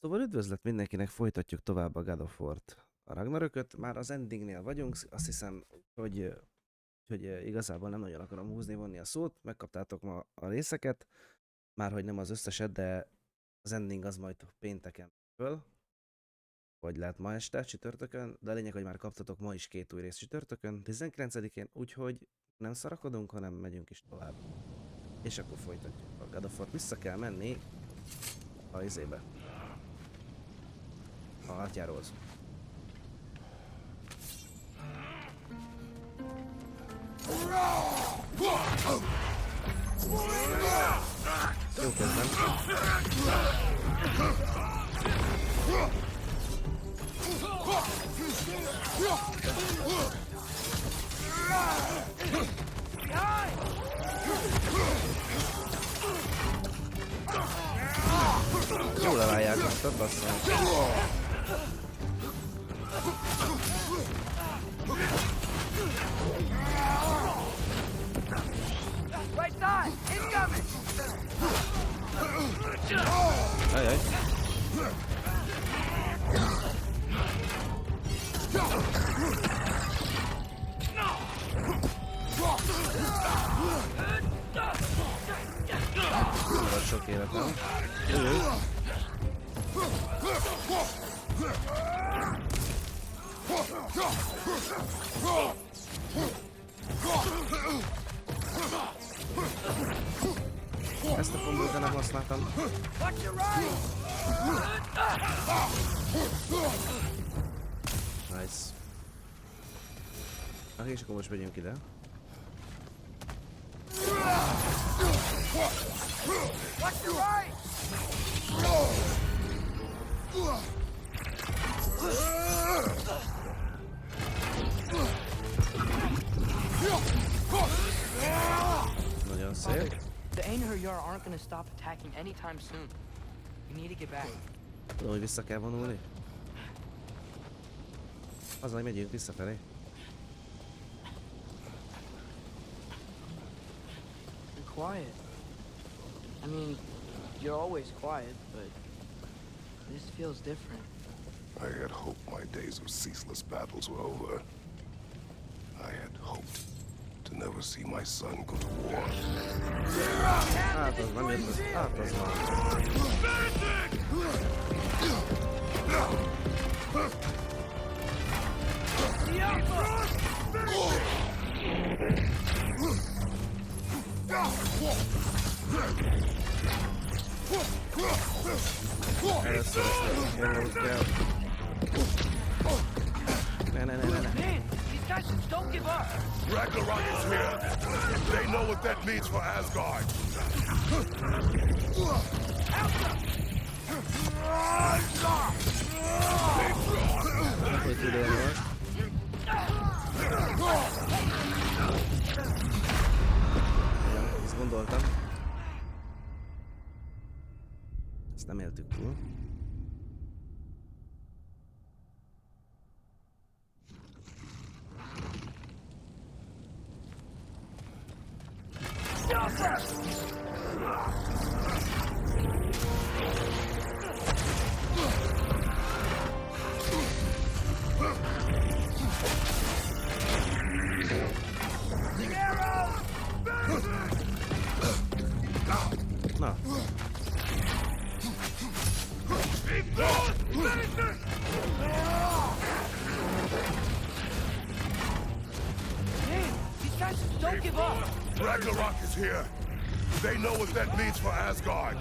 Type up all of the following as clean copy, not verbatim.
Szóval üdvözlet mindenkinek, folytatjuk tovább a God of War-t. A Ragnarököt, már az endingnél vagyunk, azt hiszem, hogy igazából nem nagyon akarom húzni, vonni a szót, megkaptátok ma a részeket, már hogy nem az összeset, de az ending az majd pénteken föl, vagy lehet ma este, csütörtökön, de a lényeg, hogy már kaptatok ma is 2 új részt csütörtökön, 19-én, úgyhogy nem szarakodunk, hanem megyünk is tovább. És akkor folytatjuk a God of War-t. Vissza kell menni a izébe. A átjáróhoz. Jó kezdem. Jól levállják azt, ott basszol. Right side! Incoming! Ajaj. Volt sok életem. Ezt a kombót nem használtam. Nice. És akkor most megyünk ide. Nagyon szép. The Einherjar aren't gonna stop attacking anytime soon. We need to get back. Tudom, hogy vissza kell vonulni. Azzal, hogy megyünk visszafelé. You're quiet. I mean, you're always quiet, but this feels different. I had hoped my days of ceaseless battles were over. I had hoped to never see my son go to war. Hát az nem jött, hát az van. Először ezt nyomnunk kell. Ne. Man, these guys just don't give up. Ragnarök is here. They know what that means for Asgard. Hogy tud élni most. Igen, ezt gondoltam. Ezt nem éltük túl. Na. Man, these guys just don't give up. Ragnarök is here. They know what that means for Asgard.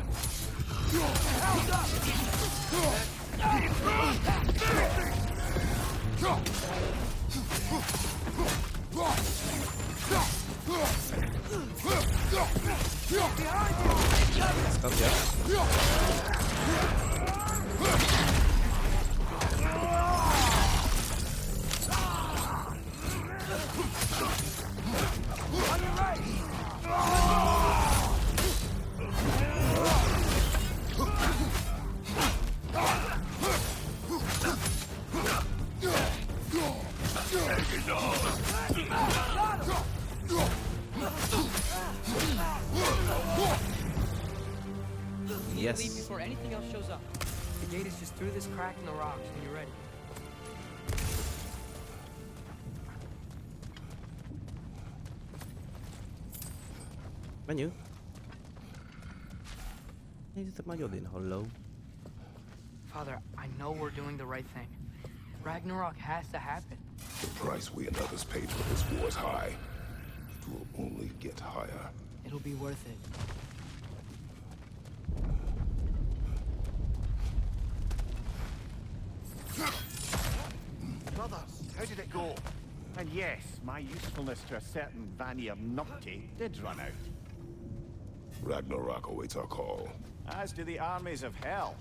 Ezt kapja. Leave Yes. before anything else shows up. The gate is just through this crack in the rocks when you're ready. Menjünk. Nézzétek már Jodin, hello. Father, I know we're doing the right thing. Ragnarök has to happen. The price we and others paid for this war is high. It will only get higher. It'll be worth it. Brothers, how did it go? And yes, my usefulness to a certain Vanir numpty did run out. Ragnarök awaits our call. As do the armies of hell.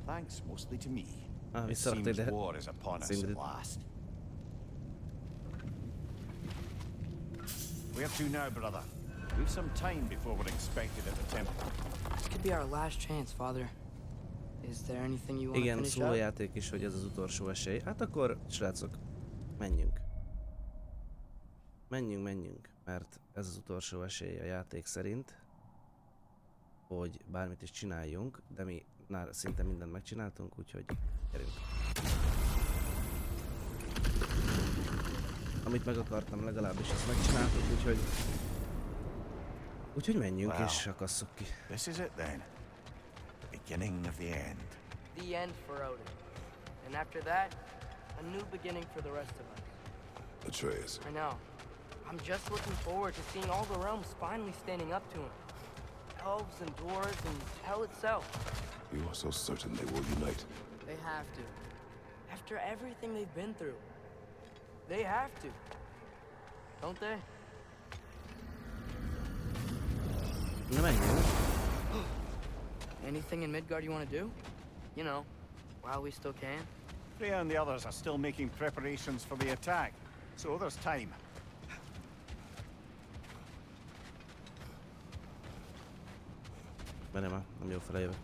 Thanks mostly to me. It visszarakta seems ide war is upon us Sindrit. at last. Where to now, brother? We've some time before we're expected at the temple. This could be our last chance, Father. Is there anything you want to Igen, finish szól a up? játék is, hogy ez az utolsó esély. Hát akkor, srácok, menjünk. Menjünk, mert ez az utolsó esély a játék szerint, hogy bármit is csináljunk, de mi már szinte mindent megcsináltunk, úgyhogy gyerünk. Amit meg akartam, legalábbis ezt megcsináltuk, úgyhogy menjünk Wow. és akasszuk ki. This is it then. The beginning of the end. The end for Odin. And after that, a new beginning for the rest of us. Atreus, I know. I'm just looking forward to seeing all the realms finally standing up to him. Elves and dwarves and hell itself. you are so certain they will unite. They have to. After everything they've been through. They have to. Don't they? Na menjünk. Anything in Midgard you want to do? You know, while we still can. Freya and the others are still making preparations for the attack, so there's time. Menjem már, nem jó fele jövök.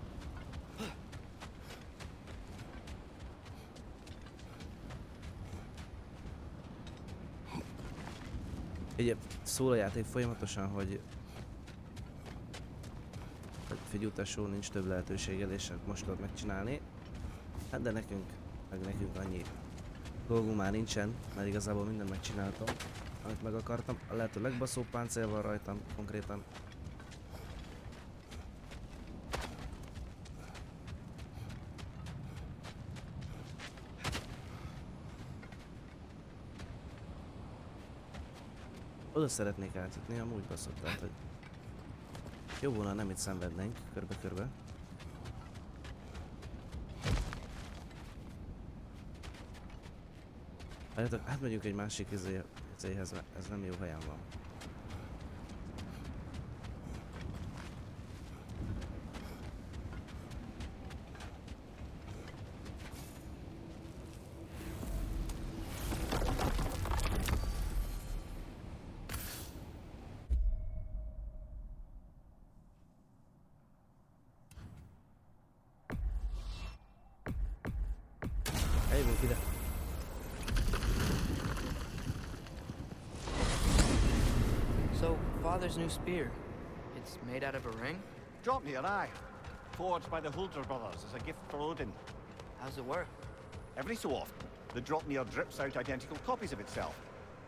Ugye szól a játék folyamatosan, hogy figyelj tesó, nincs több lehetőséged és most tudod megcsinálni. Hát de nekünk annyi dolgunk már nincsen, mert igazából mindent megcsináltam, amit meg akartam. A lehető legbaszóbb páncél van rajtam konkrétan. Oda szeretnék átjutni, amúgy baszott, tehát hogy jó volna, nem itt szenvednénk körbe-körbe. Várjátok, átmegyünk egy másik izéhez, ez nem jó helyen van. Eljövünk ide. So, Father's new spear. It's made out of a ring? Drop me your eye. Forged by the Huldra brothers as a gift for Odin. How's it work? Every so often, the Dropnir drips out identical copies of itself.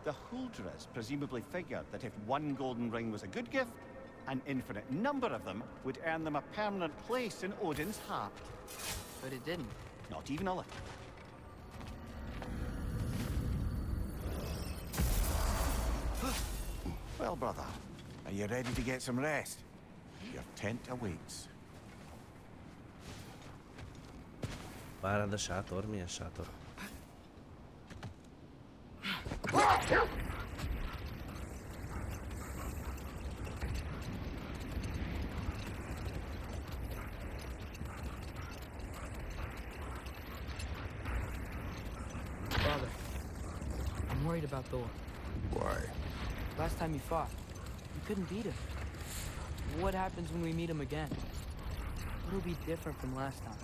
The Huldras presumably figured that if one golden ring was a good gift, an infinite number of them would earn them a permanent place in Odin's heart. But it didn't. Not even a little. Well, brother, are you ready to get some rest? Your tent awaits. Várad a sátor? Milyen sátor? Father, I'm worried about Thor. Why? Last time you fought, you couldn't beat him. What happens when we meet him again? What'll be different from last time?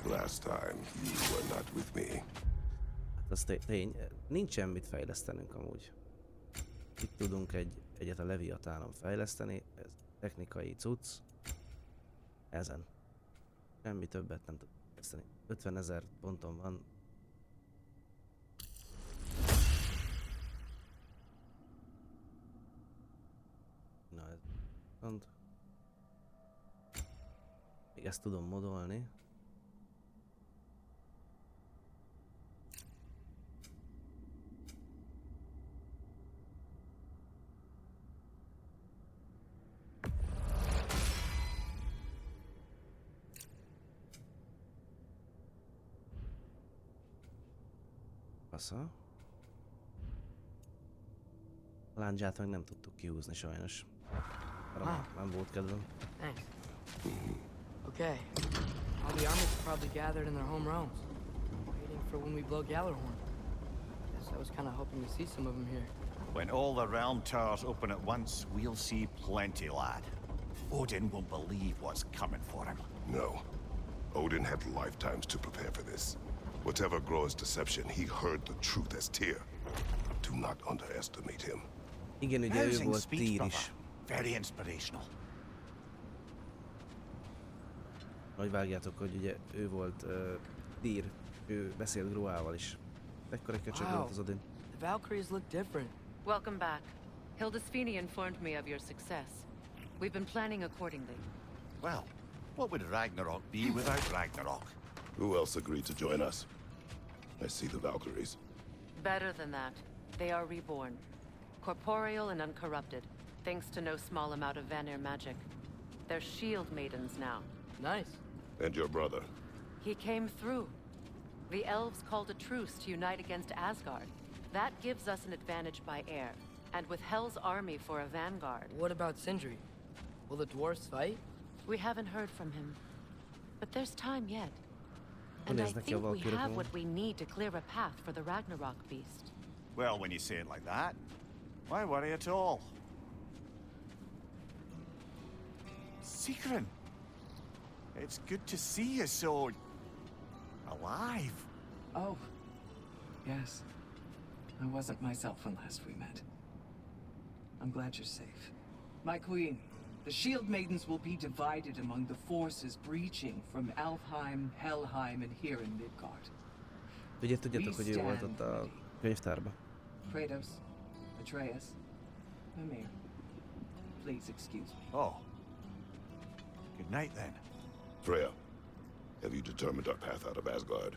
Last time, you were not with me. Hát az tény, nincsen mit fejlesztenünk amúgy. Itt tudunk egyet a Leviatánon fejleszteni, ez technikai cucc. Ezen. Semmi többet nem tud. 50 000 ponton van. Na ez pont. Még ezt tudom modolni. Passza. A lándzsát meg nem tudtuk kihúzni sajnos. Nem volt kedvem. Thanks. Okay. All the armies are probably gathered in their home realms, waiting for when we blow Gallarhorn. Guess I was kind of hoping to see some of them here. When all the realm towers open at once, we'll see plenty, lad. Odin won't believe what's coming for him. No. Odin had lifetimes to prepare for this. Whatever Groa's deception, he heard the truth as Tyr. Do not underestimate him. Igen, ugye ő Rousing volt speech, Tyr brother. is. Very inspirational. Hogy vágjátok, hogy ugye ő volt Tyr, ő beszélt Groával is. Ekkor egy köcsög volt az Odin. The Valkyries look different. Welcome back. Hildesfini informed me of your success. We've been planning accordingly. Well, what would Ragnarok be without Ragnarok? Who else agreed to join us? I see the Valkyries. Better than that, they are reborn. Corporeal and uncorrupted, thanks to no small amount of Vanir magic. They're shield maidens now. Nice. And your brother. He came through. The elves called a truce to unite against Asgard. That gives us an advantage by air. And with Hell's army for a vanguard. What about Sindri? Will the dwarves fight? We haven't heard from him. But there's time yet. And I Néznek ki a think we Valkyrokon. have what we need to clear a path for the Ragnarok beast. Well, when you say it like that, why worry at all? Secret, it's good to see you so alive. Oh, yes. I wasn't myself when last we met. I'm glad you're safe. My queen, the shield maidens will be divided among the forces breaching from Alfheim, Helheim, and here in Midgard. Ugye tudjátok, hogy ő volt ott a könyvtárban. Kratos, Atreus, Mimir, please excuse me. Oh. Good night then. Freya, have you determined our path out of Asgard?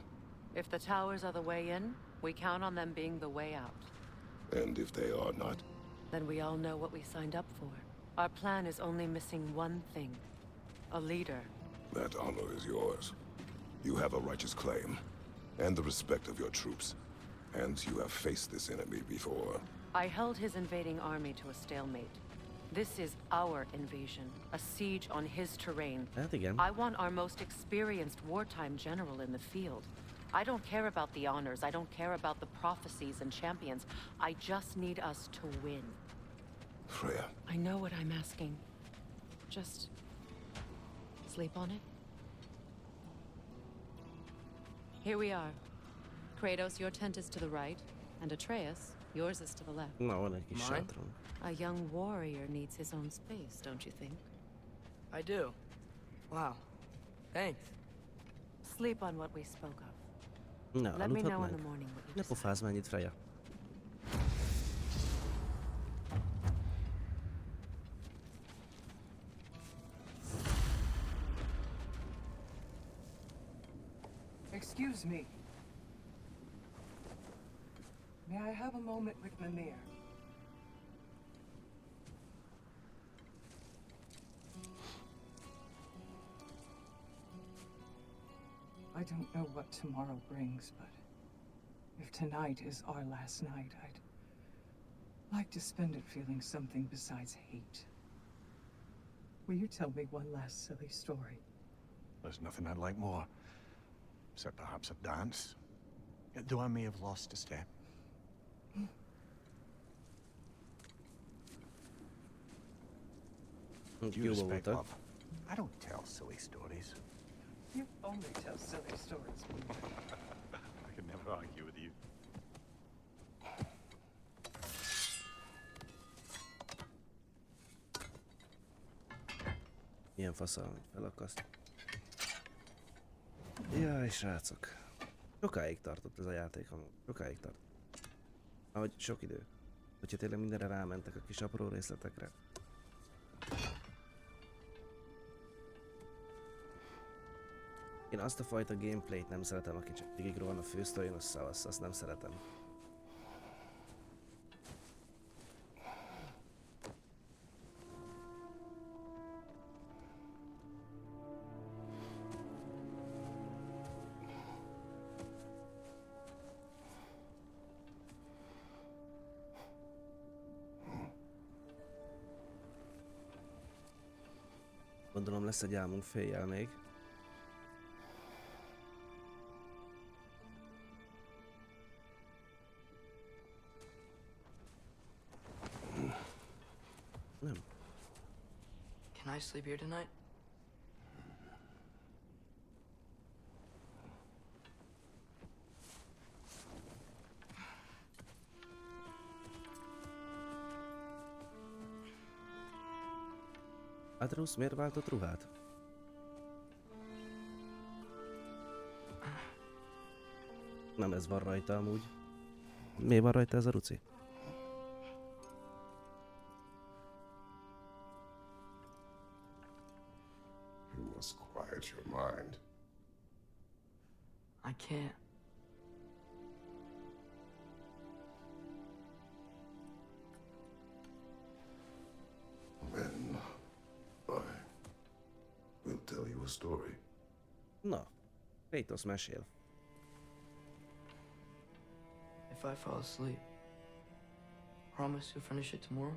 If the towers are the way in, we count on them being the way out. And if they are not? Then we all know what we signed up for. Our plan is only missing one thing. A leader. That honor is yours. You have a righteous claim, and the respect of your troops. And you have faced this enemy before. I held his invading army to a stalemate. This is our invasion, a siege on his terrain. Hát igen. I want our most experienced wartime general in the field. I don't care about the honors, I don't care about the prophecies and champions. I just need us to win. Freya. I know what I'm asking. Just sleep on it. Here we are. Kratos, your tent is to the right, and Atreus, yours is to the left. Na, van egy kis Mine? sátrunk. A young warrior needs his own space, don't you think? I do. Wow. Thanks. Sleep on what we spoke of. Na, Let me know in the aludhatnánk? morning what you Ne decide. pofázz mennyit, Freya. Excuse me. May I have a moment with Mimir? I don't know what tomorrow brings, but if tonight is our last night, I'd like to spend it feeling something besides hate. Will you tell me one last silly story? There's nothing I'd like more. Except perhaps a dance. Though I may have lost a step. Due Jó respect, voltak. love. I don't tell silly stories. You only tell silly stories. I can never argue with you. Milyen faszal, hogy felakaszt. Jaj. srácok. Sokáig tartott ez a játék amúgy. Sokáig tartott. Ahogy sok idő. Hogyha tényleg mindenre rámentek a kis apró részletekre. Én azt a fajta gameplayt nem szeretem, aki csak végigről van a fősztorin, azt nem szeretem. Gondolom lesz egy álmunk féljel még. Nem. Can I sleep here tonight? Adrus miért váltott ruhát? Nem ez van rajta amúgy. Mi van rajta ez a ruci? You must quiet your mind. I can't. Then I will tell you a story. Na, Kratos mesél. If I fall asleep, promise you'll finish it tomorrow?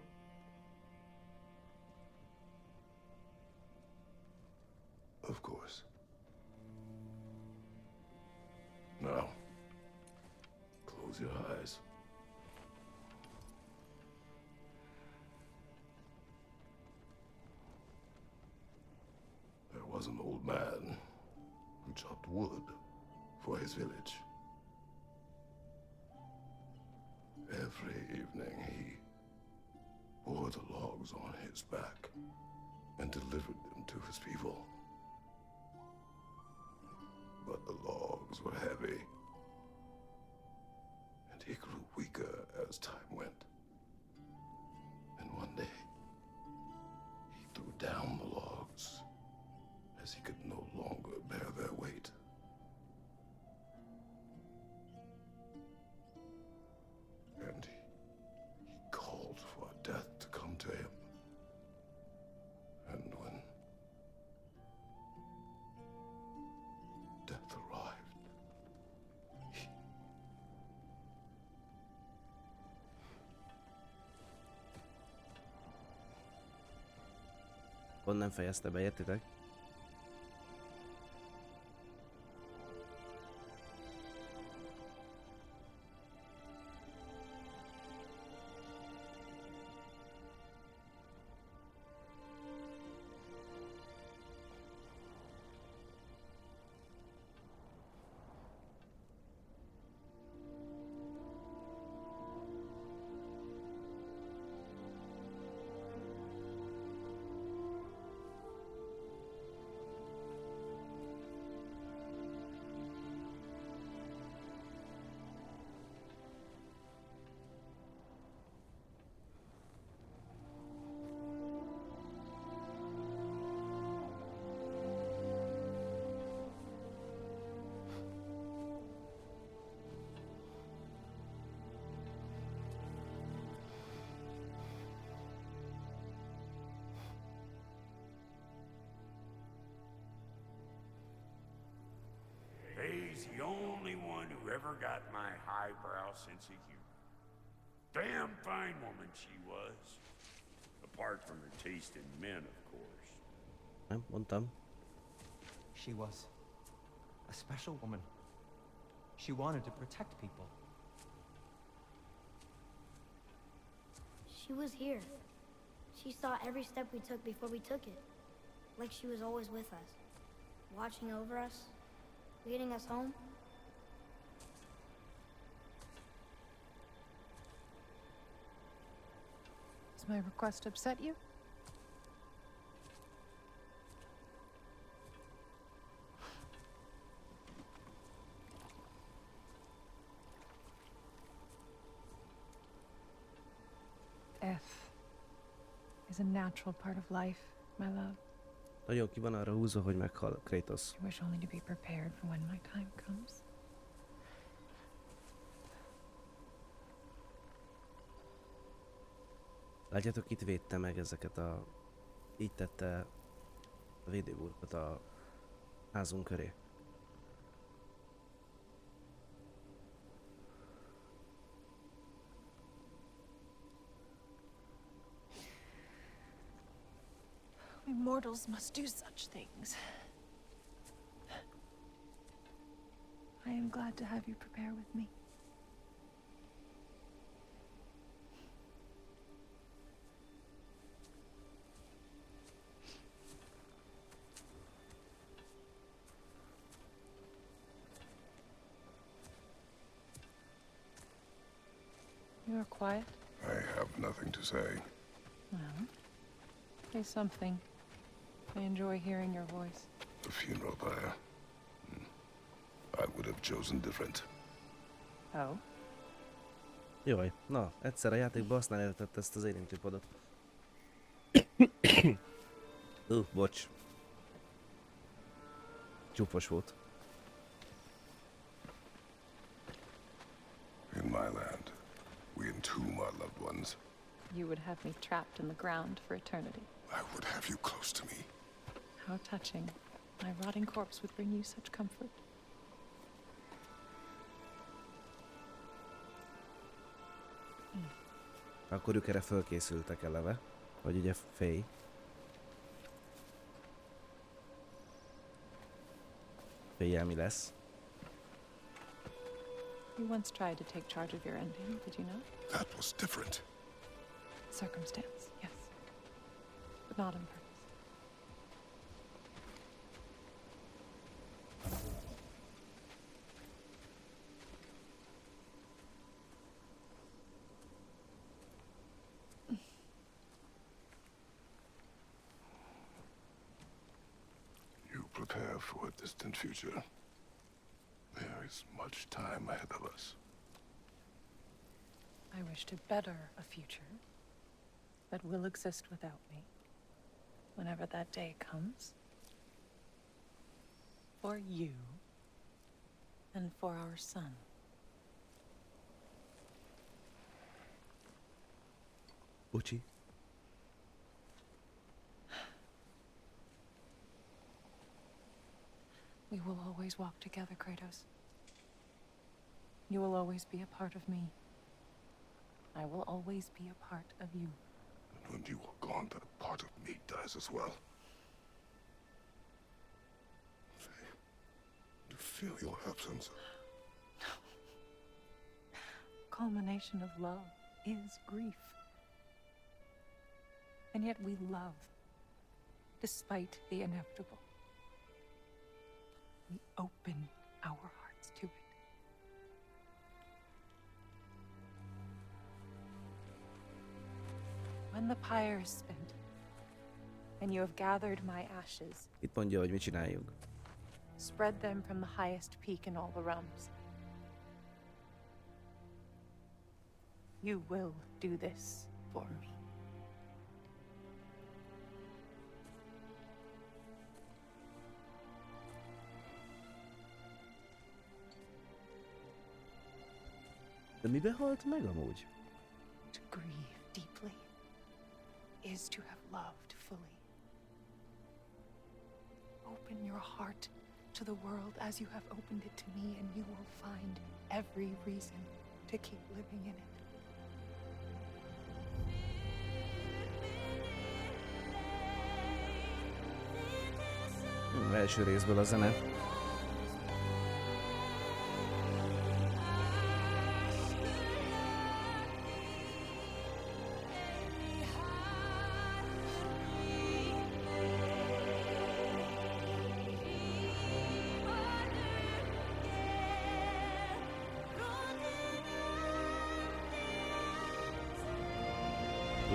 Of course. Now, close your eyes. There was an old man who chopped wood for his village. Every evening he bore the logs on his back and delivered them to his people. But the logs were heavy, and he grew weaker as time went. And one day, he threw down the logs as he could no longer bear their weight. And he called for death to come to him. And when death arrived, he... Pont nem fejezte be, értitek? He's the only one who ever got my highbrow sense of humor. Damn fine woman she was. Apart from her taste in men, of course. Nem, mondtam. She was a special woman. She wanted to protect people. She was here. She saw every step we took before we took it. Like she was always with us. Watching over us. Leading us home. Does my request upset you? is a natural part of life, my love. Nagyon ki van arra húzva, hogy meghal Kratos. I wish only to be prepared for when my time comes. Látjátok, itt védte meg ezeket a... Így tette a védőburkot a házunk köré. We mortals must do such things. I am glad to have you prepare with me. You are quiet? I have nothing to say. Well, say something. I enjoy hearing your voice. The funeral pyre. I would have chosen different. Oh? Jaj, na, egyszer a játékban azt eltette ezt az érintőpadot. Bocs. Csúfos volt. In my land, we entomb our loved ones. You would have me trapped in the ground for eternity. I would have you close to me. How touching. My rotting corpse would bring you such comfort. Akkor ők erre fölkészültek eleve, hogy ugye féj. Féljelmi lesz. You once tried to take charge of your ending, did you know? That was different. Circumstance, yes. But not on purpose. You prepare for a distant future. There is much time ahead of us. I wish to better a future that will exist without me, whenever that day comes. For you and for our son. Uchi. We will always walk together, Kratos. You will always be a part of me. I will always be a part of you. And when you are gone, that part of me dies as well. To feel your absence. Culmination of love is grief. And yet we love, despite the inevitable. We open our hearts to it. When the pyre is spent, and you have gathered my ashes, Itt mondja, hogy mit csináljunk. spread them from the highest peak in all the realms. You will do this for me. De mibe halt meg amúgy? To grieve deeply is to have loved fully. Open your heart to the world as you have opened it to me, and you will find every reason to keep living in it. Első részből a zene.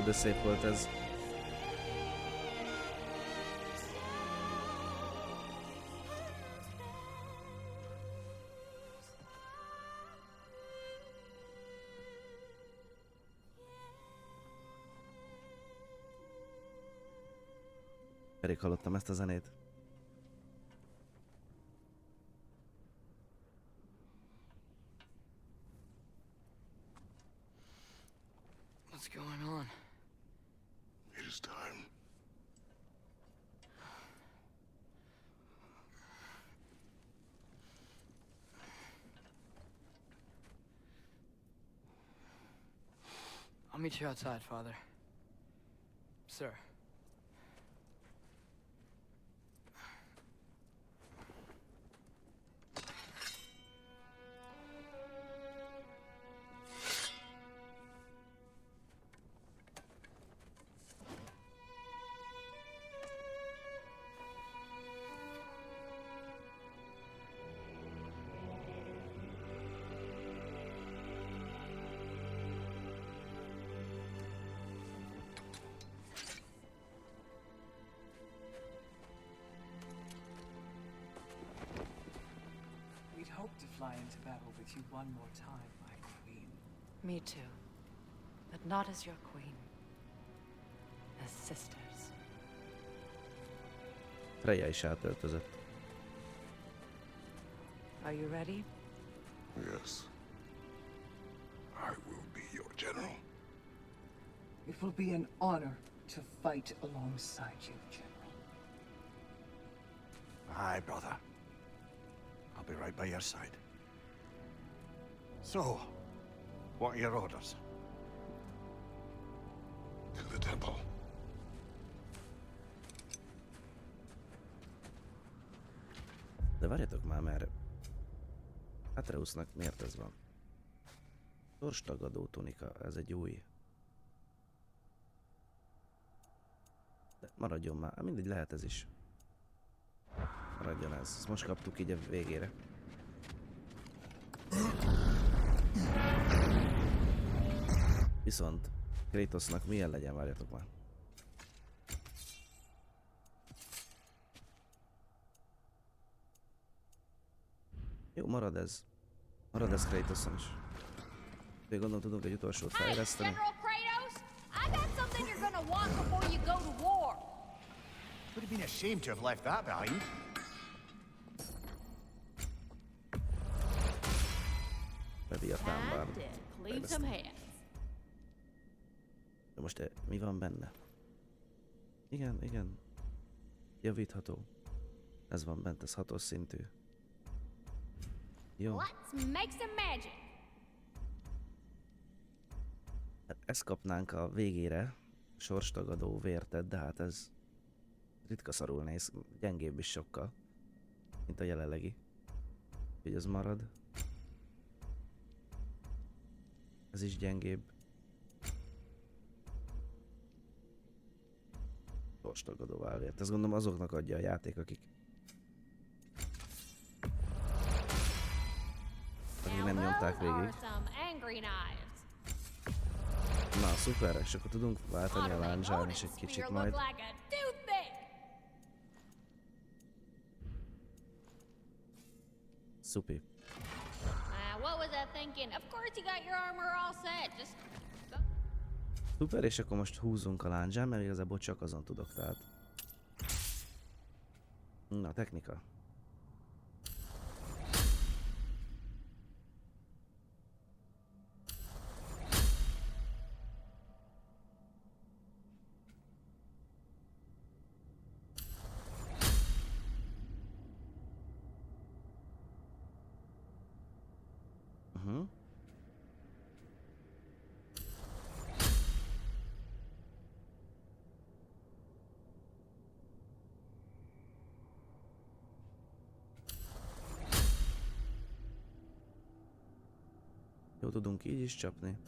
De szép volt ez. Pedig hallottam ezt a zenét. What's going on? It is time. I'll meet you outside, Father. Sir. We'd hoped to fly into battle with you one more time, my queen. Me too. But not as your queen. As sisters. Freya is átöltözött. Are you ready? Yes. I will be your general. It will be an honor to fight alongside you, General. Aye, brother. I'll be right by your side. So, what are your orders? To the temple. De várjatok már, mert Atreusnak miért ez van? Sorstagadó tunika, ez egy új. De maradjon már, mindegy, lehet ez is. Maradjon ez, ezt most kaptuk így a végére. Viszont Kratosnak milyen legyen, várjatok már. Jó, marad ez. Marad ez Kratoson is. Még gondolom tudunk egy utolsót fejleszteni. General Kratos, I got something you're gonna want before you go to war. Would have been a shame to have left that behind. Leviathan bár. Clean some hands. De most mi van benne? Igen, igen. Javítható. Ez van bent, ez 6-os szintű. Jó. Let's make some magic. Hát ezt kapnánk a végére. Sorstagadó vérted, de hát ez ritka szarul néz, gyengébb is sokkal, mint a jelenlegi. Úgyhogy ez marad. Ez is gyengébb. Sorstagadó válvért. Ezt gondolom azoknak adja a játék, akik nem nyomták végig. Na, szuper, és akkor tudunk váltani a lándzsán is egy kicsit majd. Szupi. What was I thinking? Of course you got your armor all set. Just Szuper, és akkor most húzzunk a lándzsán, mert igazából csak azon tudok, tehát. Na, technika. Jó, tudunk így is csapni.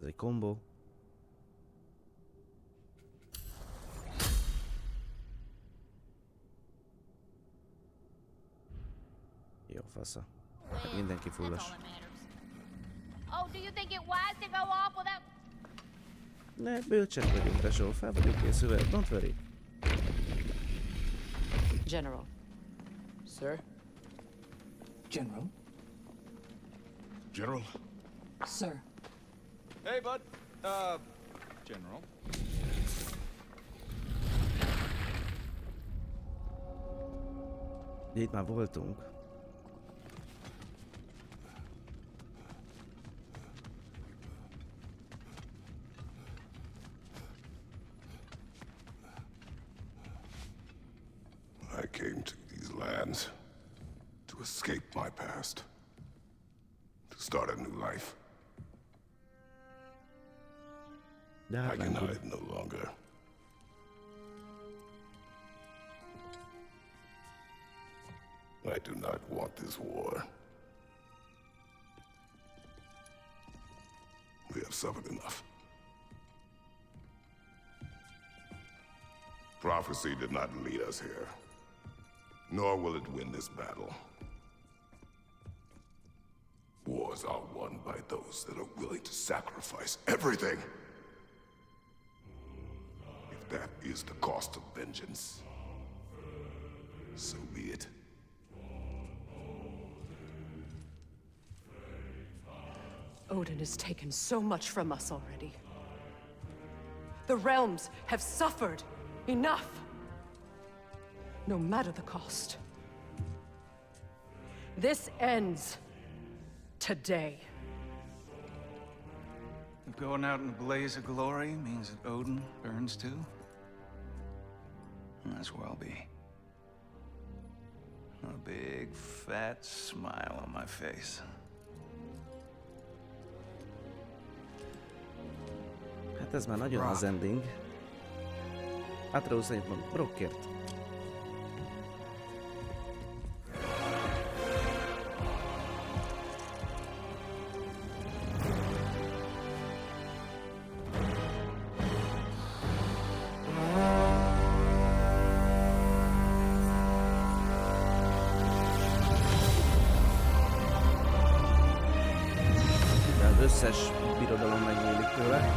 Ez egy kombó. Jó, fasza. Mindenki fullos. Oh, do you think it wise to go off without... Ne, bölcsek vagyunk, tesó, fel vagyunk készülve, don't worry. General. Sir? General, General? Sir. Hey, bud. General. Itt már voltunk. I came to these lands to escape my past, to start a new life. De hát I nem can tud. hide no longer. I do not want this war. We have suffered enough. Prophecy did not lead us here, nor will it win this battle. Wars are won by those that are willing to sacrifice everything. If that is the cost of vengeance, so be it. Odin has taken so much from us already. The realms have suffered enough. No matter the cost. This ends today. If going out in a blaze of glory means that Odin burns too, that's where I'll be. A big, fat smile on my face. Hát ez már nagyon az ending. Atreus annyit mond, Brockért. De az összes birodalom megnyílik tőle.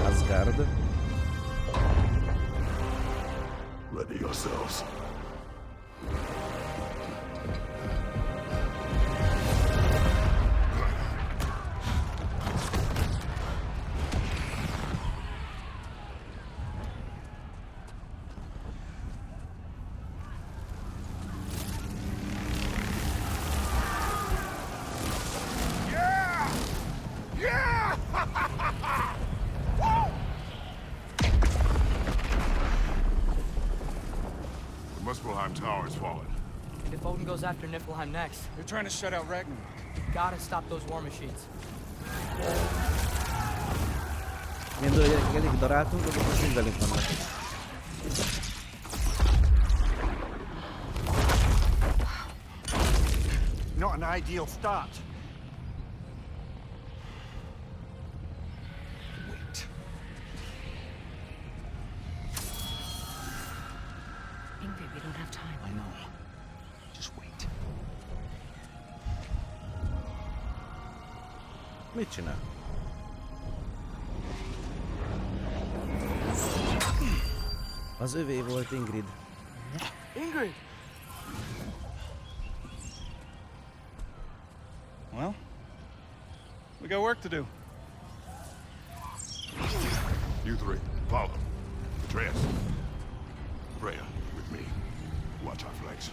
ASGARD. Ready yourselves. The Muspelheim Tower has fallen. And if Odin goes after Niflheim next, They're trying to shut out Ragnarök. gotta stop those war machines. Mindől, hogy elég daráltunk, azok most mind velünk vannak. Not an ideal start. Wait. Ingrid, we don't have time. I know. Just wait. Mit csinál? Az övé volt Ingrid. Ingrid! Well, we got work to do. You three, follow. Atreus. Freya, with me. Watch our flanks.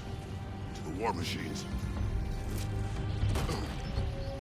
To the war machines.